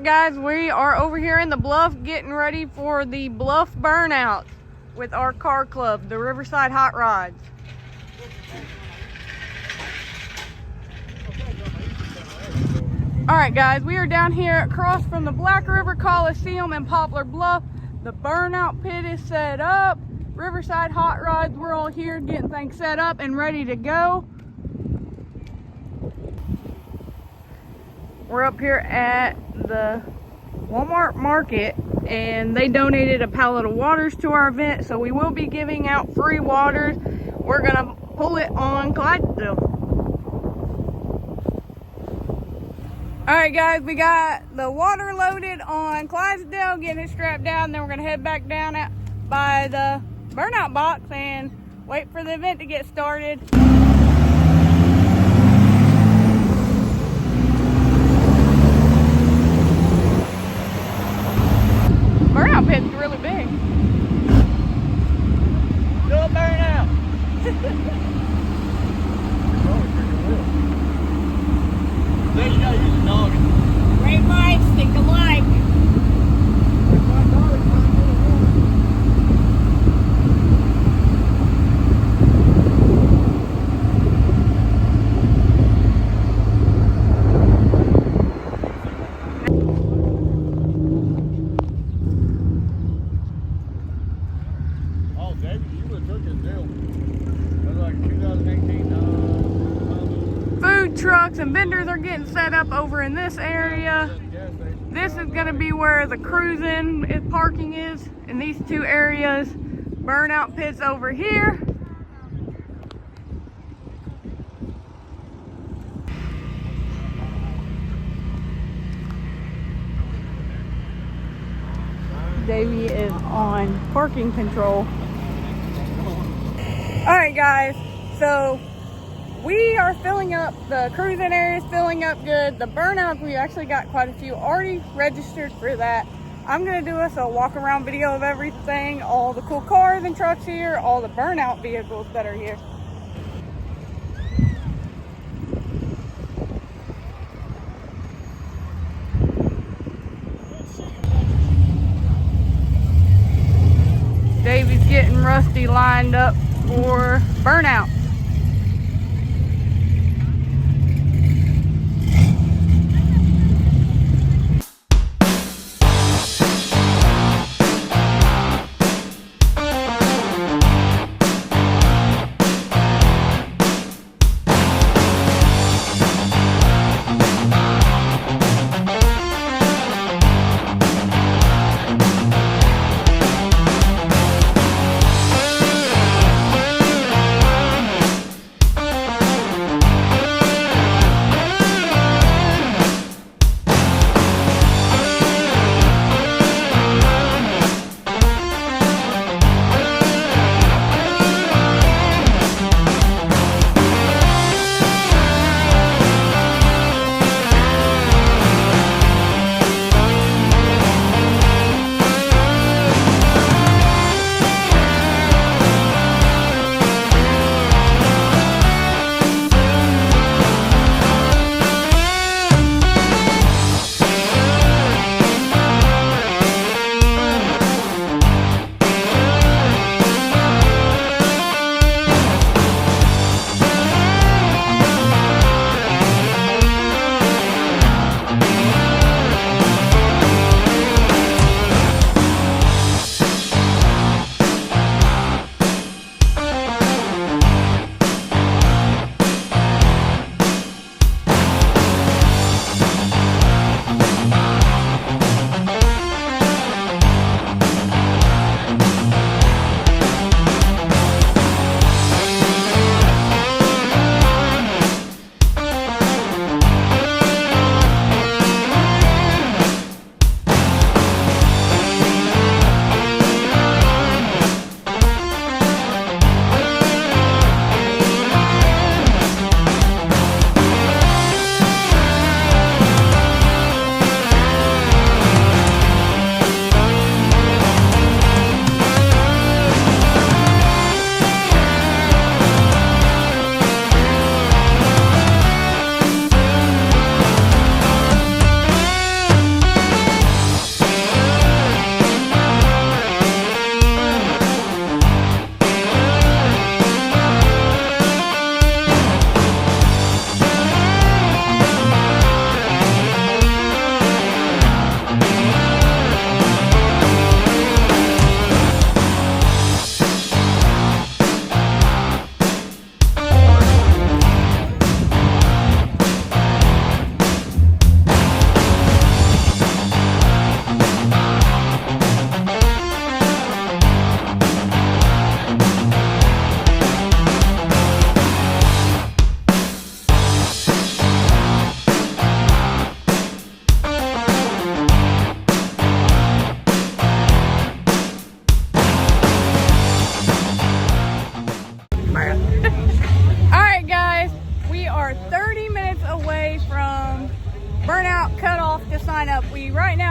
guys, we are over here in the Bluff getting ready for the Bluff Burnout with our car club, the Riverside Hot Rods. All right guys, we are down here across from the Black River Coliseum in Poplar Bluff. The Burnout pit is set up. Riverside Hot Rods, we're all here getting things set up and ready to go. We're up here at the Walmart market and they donated a pallet of waters to our event, so we will be giving out free waters. We're gonna pull it on Clydesdale. All right guys, we got the water loaded on Clydesdale, getting it strapped down, then we're gonna head back down by the Burnout box and wait for the event to get started. Burnout pit's really big. Do a burnout. Then you gotta use a noggin. Great minds think alike. Food trucks and vendors are getting set up over in this area. This is going to be where the cruising parking is in these two areas. Burnout pits over here. Davey is on parking control. Alright guys, so we are filling up, the cruising area is filling up good. The Burnout, we actually got quite a few already registered for that. I'm going to do us a walk around video of everything, all the cool cars and trucks here, all the Burnout vehicles that are here. Davey's getting Rusty lined up for Burnout.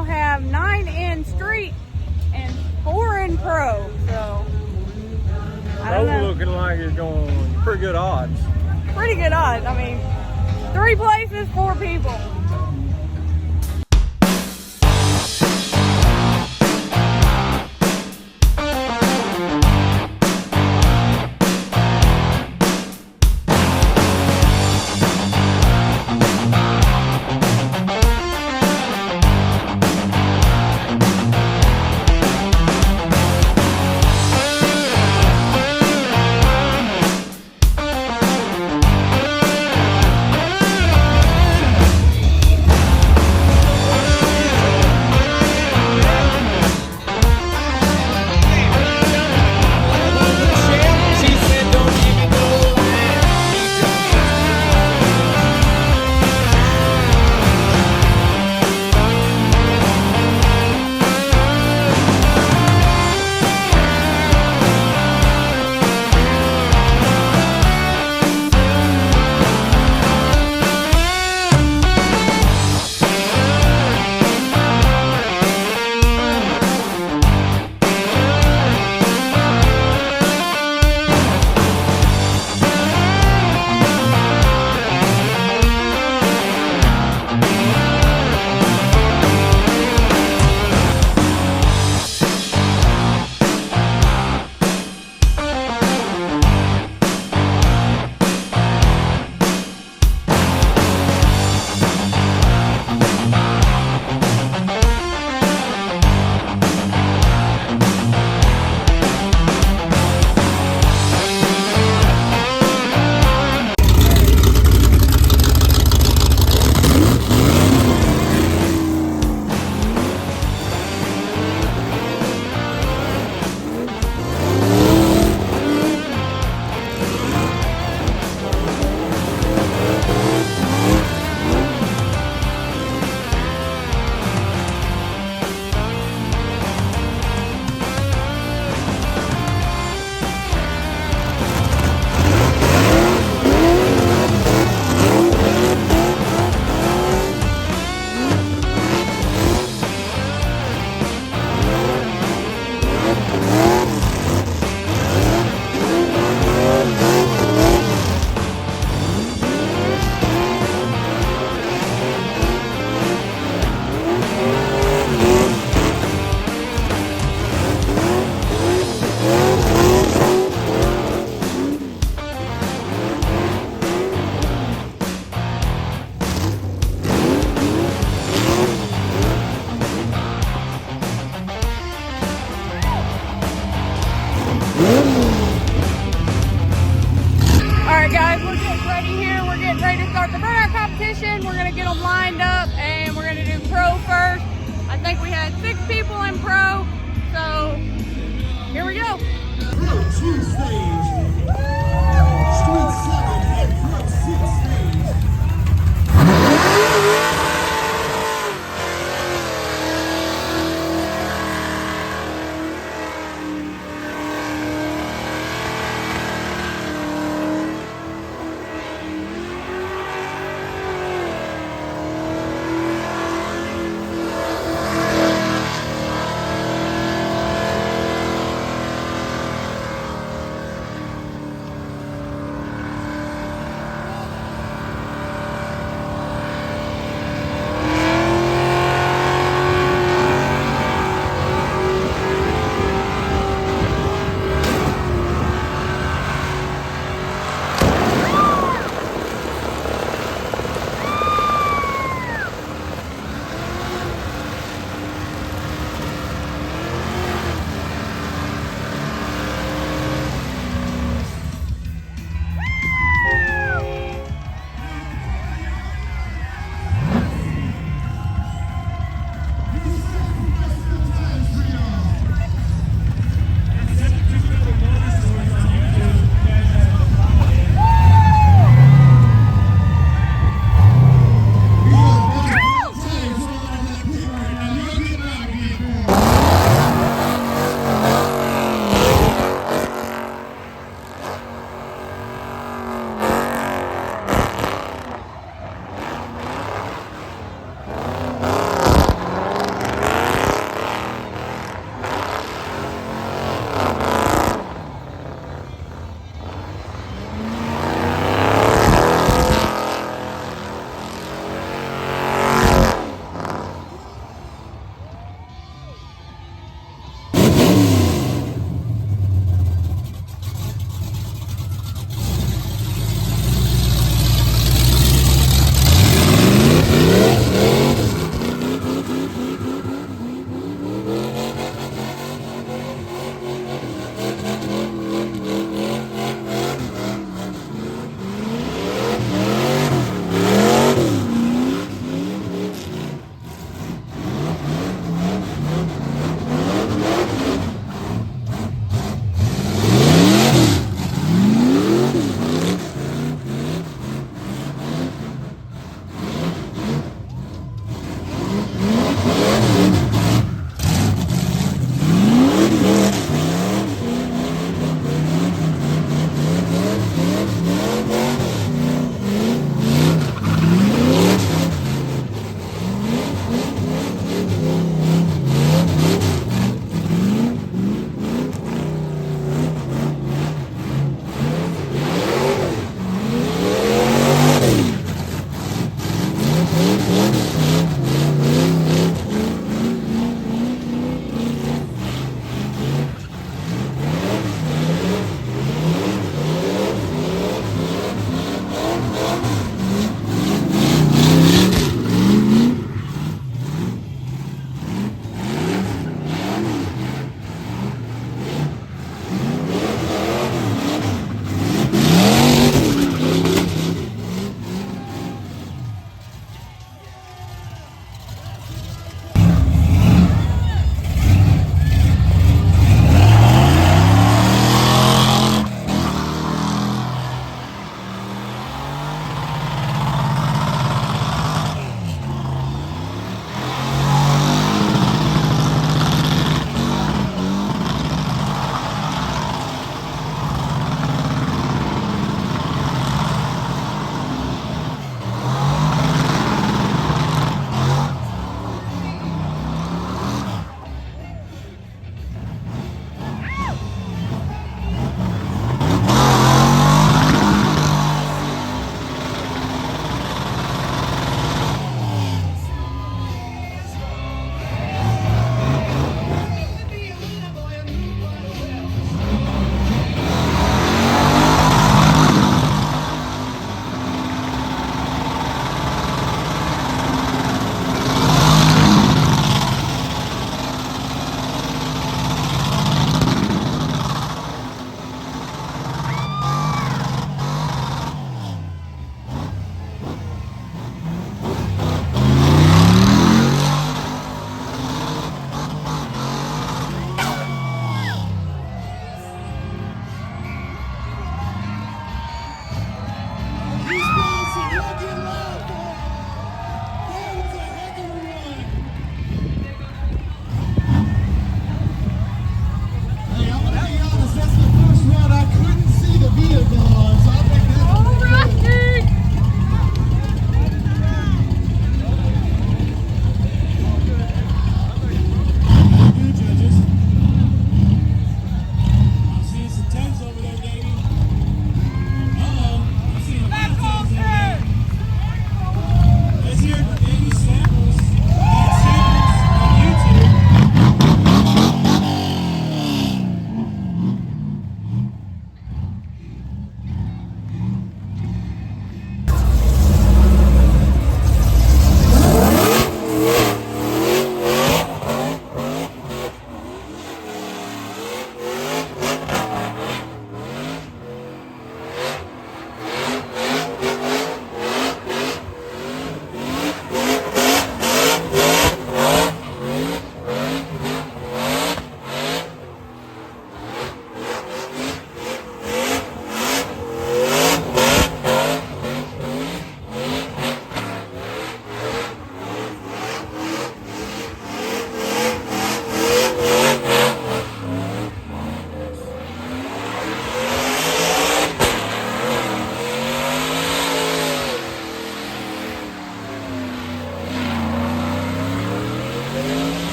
now have 9 in street and 4 in pro. So I don't know. Looking like it's going pretty good odds. Pretty good odds. I mean, 3 places, 4 people. Alright guys, we're getting ready here. We're getting ready to start the burnout competition. We're going to get them lined up and we're going to do pro first. I think we had 6 people in pro, so here we go. Pro 2 stage, Street 7 and Pro 6 stage.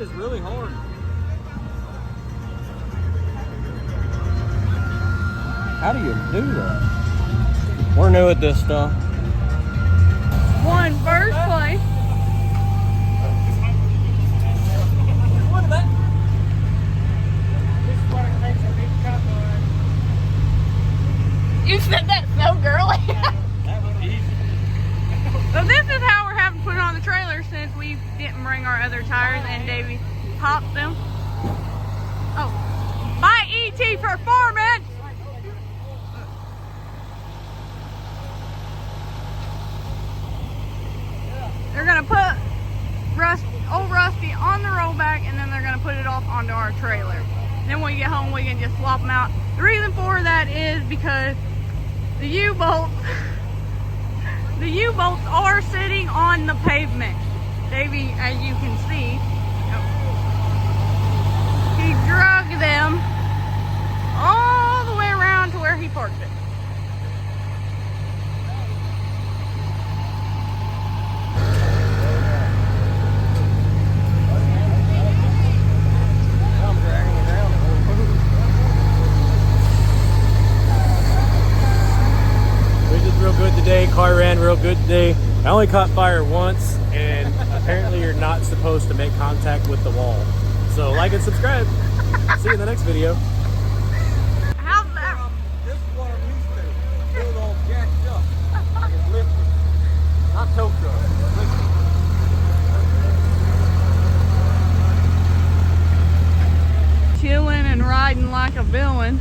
is really hard. How do you do that? We're new at this stuff. Won first place. You said that so girly. That was easy. So this is how we're having to put it on the trailer since we didn't bring our other tires and Davey popped them. Oh, by ET Performance. They're gonna put old Rusty on the rollback and then they're gonna put it off onto our trailer. Then when we get home, we can just swap them out. The reason for that is because the U-bolts are sitting on the pavement. Davey, as you can see, he drug them all the way around to where he parked it. Real good today. Car ran real good today. I only caught fire once, and apparently you're not supposed to make contact with the wall. So like and subscribe. See you in the next video. How's that? This is what I'm used to. Feel all jacked up. It's lifted. Not tow truck. It's lifted. Chilling and riding like a villain.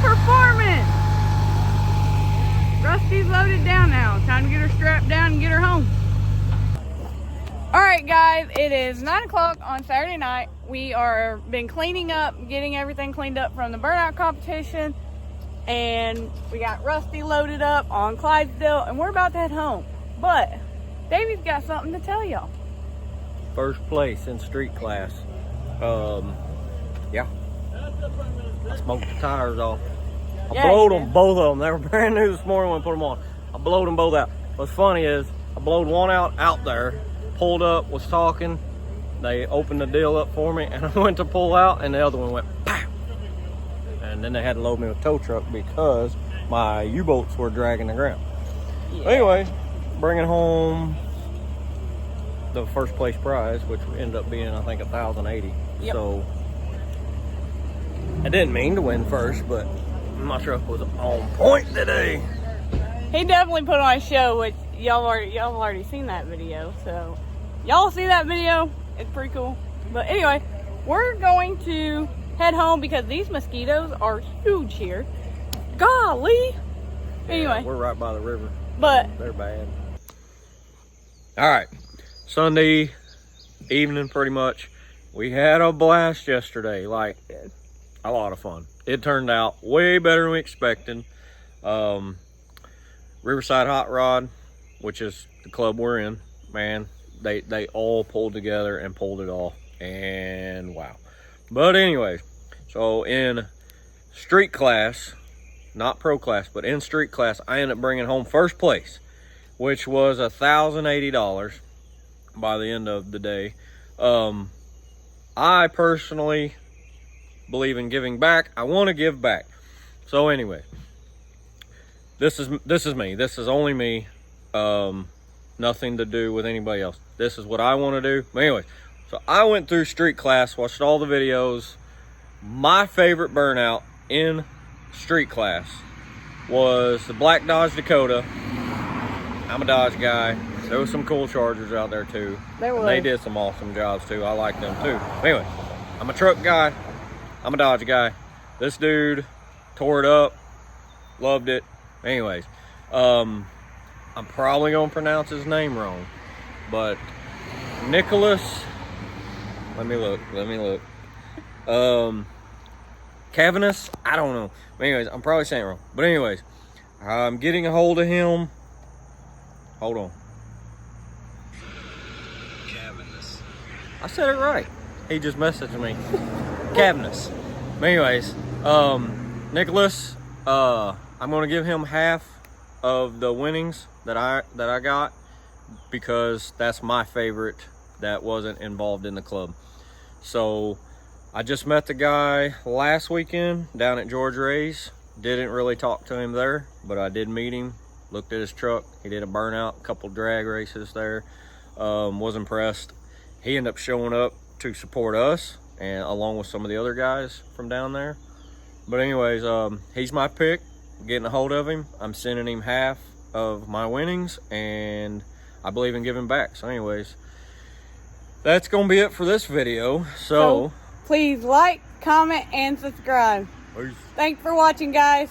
Performance. Rusty's loaded down now. Time to get her strapped down and get her home. All right, guys, it is 9 o'clock on Saturday night. We are been cleaning up, getting everything cleaned up from the burnout competition, and we got Rusty loaded up on Clydesdale, and we're about to head home. But Davey's got something to tell y'all. First place in street class. Yeah. I smoked the tires off. I blowed them, both of them. They were brand new this morning when I put them on. I blowed them both out. What's funny is I blowed one out there, pulled up, was talking. They opened the deal up for me, and I went to pull out, and the other one went pow. And then they had to load me with a tow truck because my U-bolts were dragging the ground. Yeah. Anyway, bringing home the first place prize, which ended up being, I think, 1,080. Yep. So I didn't mean to win first, but my truck was on point today. He definitely put on a show, which y'all already seen that video. So y'all see that video? It's pretty cool. But anyway, we're going to head home because these mosquitoes are huge here. Golly. Anyway, yeah, we're right by the river. But they're bad. All right, Sunday evening, pretty much. We had a blast yesterday. Like, a lot of fun. It turned out way better than we expected. Riverside Hot Rod, which is the club we're in, man, they all pulled together and pulled it off, and wow. But anyways, so in street class, not pro class, but in street class, I ended up bringing home first place which was $1,080 by the end of the day. I personally believe in giving back. I want to give back. So anyway, this is me. This is only me. Nothing to do with anybody else. This is what I want to do. But anyway, so I went through street class, watched all the videos. My favorite burnout in street class was the Black Dodge Dakota. I'm a Dodge guy. There was some cool Chargers out there too. They did some awesome jobs too. I like them too. Anyway, I'm a truck guy. I'm a Dodge guy. This dude tore it up. Loved it. Anyways, I'm probably gonna pronounce his name wrong, but Nicholas. Let me look. Cavanus. I don't know. But anyways, I'm probably saying it wrong. But anyways, I'm getting a hold of him. Hold on. Cavanus. I said it right. He just messaged me. Cavanus. But anyways, Nicholas, I'm gonna give him half of the winnings that I got, because that's my favorite that wasn't involved in the club. So I just met the guy last weekend down at George Ray's. Didn't really talk to him there, but I did meet him. Looked at his truck. He did a burnout, a couple drag races there. Was impressed. He ended up showing up to support us, and along with some of the other guys from down there. But anyways, he's my pick. Getting a hold of him. I'm sending him half of my winnings, and I believe in giving back. So anyways, that's gonna be it for this video. So please like, comment, and subscribe. Peace. Thanks for watching, guys.